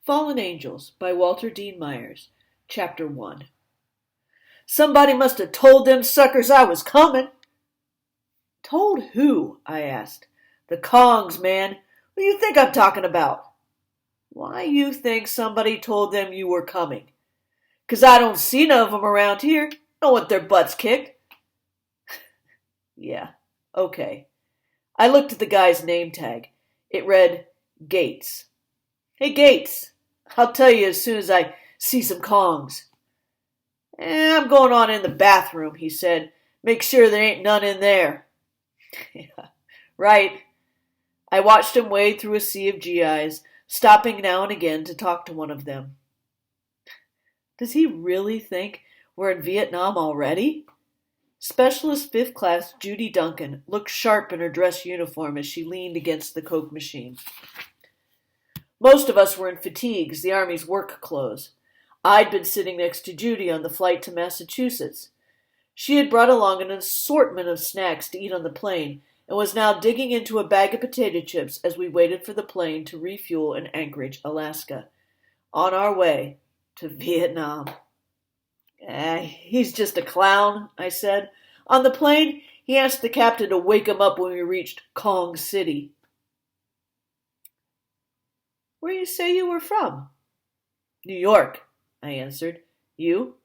Fallen Angels by Walter Dean Myers, Chapter 1. Somebody must have told them suckers I was coming. Told who? I asked. The Kongs, man. What do you think I'm talking about? Why you think somebody told them you were coming? 'Cause I don't see none of them around here. Don't want their butts kicked. Yeah, okay. I looked at the guy's name tag. It read Gates. Hey, Gates. I'll tell you as soon as I see some Kongs. I'm going on in the bathroom, he said. Make sure there ain't none in there. Yeah, right. I watched him wade through a sea of GIs, stopping now and again to talk to one of them. Does he really think we're in Vietnam already? Specialist 5th Class Judy Duncan looked sharp in her dress uniform as she leaned against the Coke machine. Most of us were in fatigues, the Army's work clothes. I'd been sitting next to Judy on the flight to Massachusetts. She had brought along an assortment of snacks to eat on the plane and was now digging into a bag of potato chips as we waited for the plane to refuel in Anchorage, Alaska. On our way to Vietnam. He's just a clown, I said. On the plane, he asked the captain to wake him up when we reached Kong City. Where you say you were from? New York, I answered. You?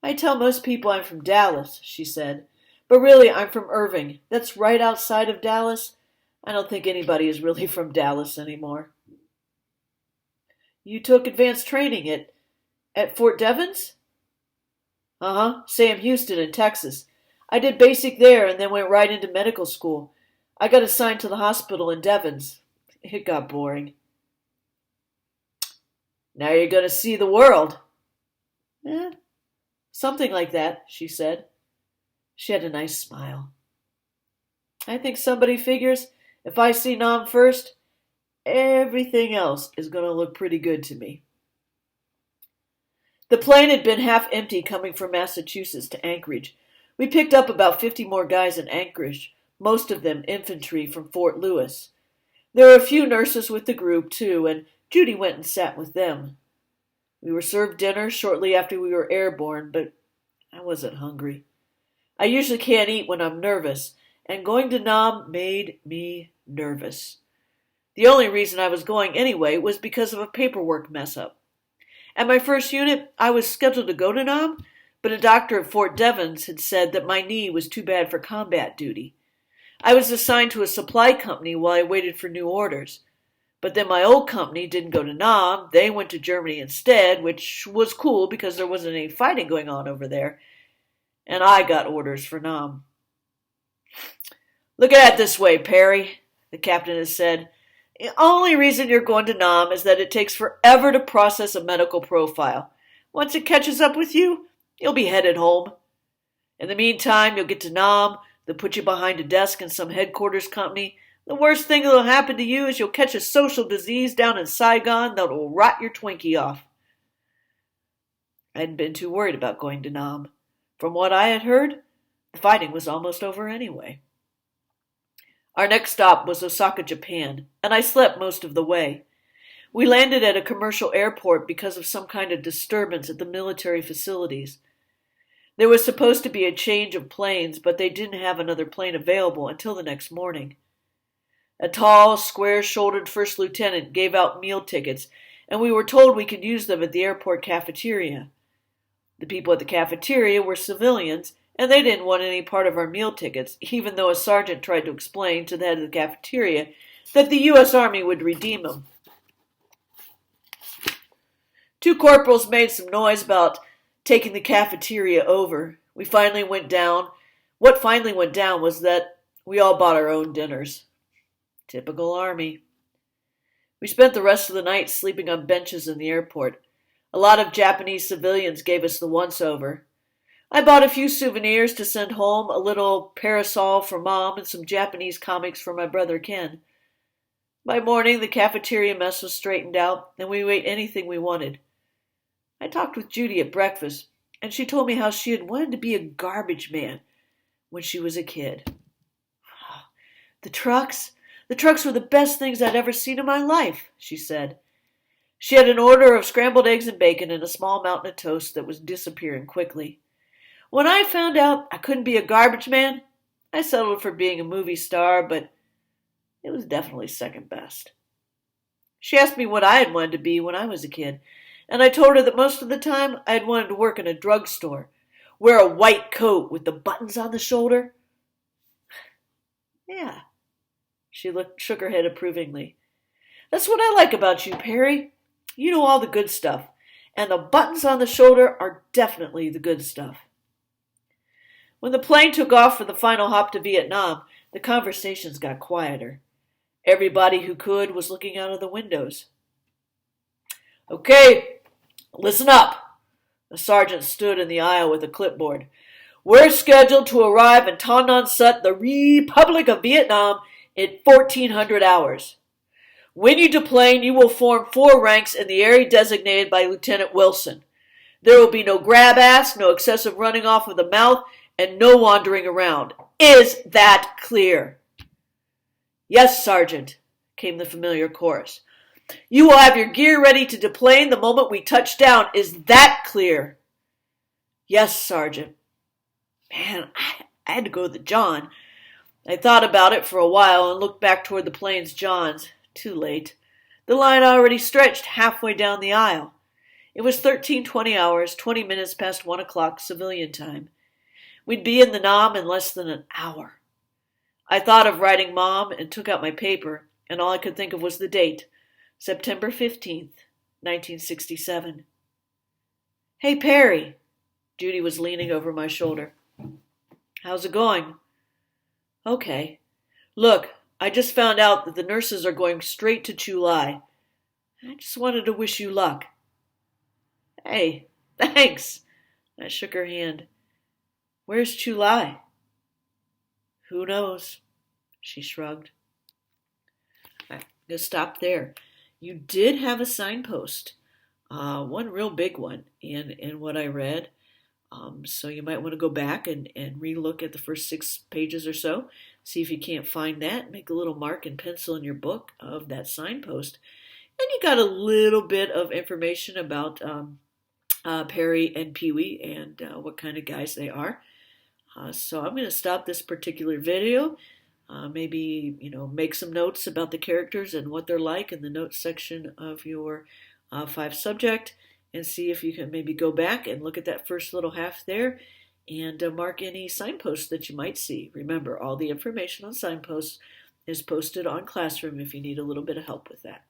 I tell most people I'm from Dallas, she said. But really, I'm from Irving. That's right outside of Dallas. I don't think anybody is really from Dallas anymore. You took advanced training at Fort Devens? Sam Houston in Texas. I did basic there and then went right into medical school. I got assigned to the hospital in Devens. It got boring. Now you're going to see the world. Something like that, she said. She had a nice smile. I think somebody figures if I see Nam first, everything else is going to look pretty good to me. The plane had been half empty coming from Massachusetts to Anchorage. We picked up about 50 more guys in Anchorage, most of them infantry from Fort Lewis. There were a few nurses with the group, too, and Judy went and sat with them. We were served dinner shortly after we were airborne, but I wasn't hungry. I usually can't eat when I'm nervous, and going to Nam made me nervous. The only reason I was going anyway was because of a paperwork mess-up. At my first unit, I was scheduled to go to Nam, but a doctor at Fort Devens had said that my knee was too bad for combat duty. I was assigned to a supply company while I waited for new orders. But then my old company didn't go to Nam. They went to Germany instead, which was cool because there wasn't any fighting going on over there. And I got orders for Nam. Look at it this way, Perry, the captain has said. The only reason you're going to Nam is that it takes forever to process a medical profile. Once it catches up with you, you'll be headed home. In the meantime, you'll get to Nam. They'll put you behind a desk in some headquarters company. The worst thing that'll happen to you is you'll catch a social disease down in Saigon that will rot your Twinkie off. I hadn't been too worried about going to Nam. From what I had heard, the fighting was almost over anyway. Our next stop was Osaka, Japan, and I slept most of the way. We landed at a commercial airport because of some kind of disturbance at the military facilities. There was supposed to be a change of planes, but they didn't have another plane available until the next morning. A tall, square-shouldered first lieutenant gave out meal tickets, and we were told we could use them at the airport cafeteria. The people at the cafeteria were civilians, and they didn't want any part of our meal tickets, even though a sergeant tried to explain to the head of the cafeteria that the U.S. Army would redeem them. Two corporals made some noise about taking the cafeteria over. What finally went down was that we all bought our own dinners. Typical Army. We spent the rest of the night sleeping on benches in the airport. A lot of Japanese civilians gave us the once-over. I bought a few souvenirs to send home, a little parasol for Mom and some Japanese comics for my brother Ken. By morning, the cafeteria mess was straightened out, and we ate anything we wanted. I talked with Judy at breakfast, and she told me how she had wanted to be a garbage man when she was a kid. The trucks were the best things I'd ever seen in my life, she said. She had an order of scrambled eggs and bacon and a small mountain of toast that was disappearing quickly. When I found out I couldn't be a garbage man, I settled for being a movie star, but it was definitely second best. She asked me what I had wanted to be when I was a kid, and I told her that most of the time I had wanted to work in a drugstore, wear a white coat with the buttons on the shoulder. Yeah, she shook her head approvingly. That's what I like about you, Perry. You know all the good stuff, and the buttons on the shoulder are definitely the good stuff. When the plane took off for the final hop to Vietnam, the conversations got quieter. Everybody who could was looking out of the windows. Okay, listen up. The sergeant stood in the aisle with a clipboard. We're scheduled to arrive in Ton Nan Sut, the Republic of Vietnam, in 1400 hours. When you deplane, you will form 4 ranks in the area designated by Lieutenant Wilson. There will be no grab ass, no excessive running off of the mouth, and no wandering around. Is that clear? Yes, Sergeant, came the familiar chorus. You will have your gear ready to deplane the moment we touch down. Is that clear? Yes, Sergeant. Man, I had to go to the John. I thought about it for a while and looked back toward the plane's Johns. Too late. The line already stretched halfway down the aisle. It was 13:20 hours, 20 minutes past 1 o'clock civilian time. We'd be in the Nam in less than an hour. I thought of writing Mom and took out my paper, and all I could think of was the date, September 15th, 1967. Hey, Perry. Judy was leaning over my shoulder. How's it going? Okay. Look, I just found out that the nurses are going straight to Chu Lai. I just wanted to wish you luck. Hey, thanks. I shook her hand. Where's Chu Lai? Who knows? She shrugged. I'm going to stop there. You did have a signpost, one real big one in what I read. So you might want to go back and relook at the first 6 pages or so, see if you can't find that, make a little mark in pencil in your book of that signpost. And you got a little bit of information about Perry and Pee-wee and what kind of guys they are. So I'm going to stop this particular video. Maybe, make some notes about the characters and what they're like in the notes section of your 5 subject, and see if you can maybe go back and look at that first little half there and mark any signposts that you might see. Remember, all the information on signposts is posted on Classroom if you need a little bit of help with that.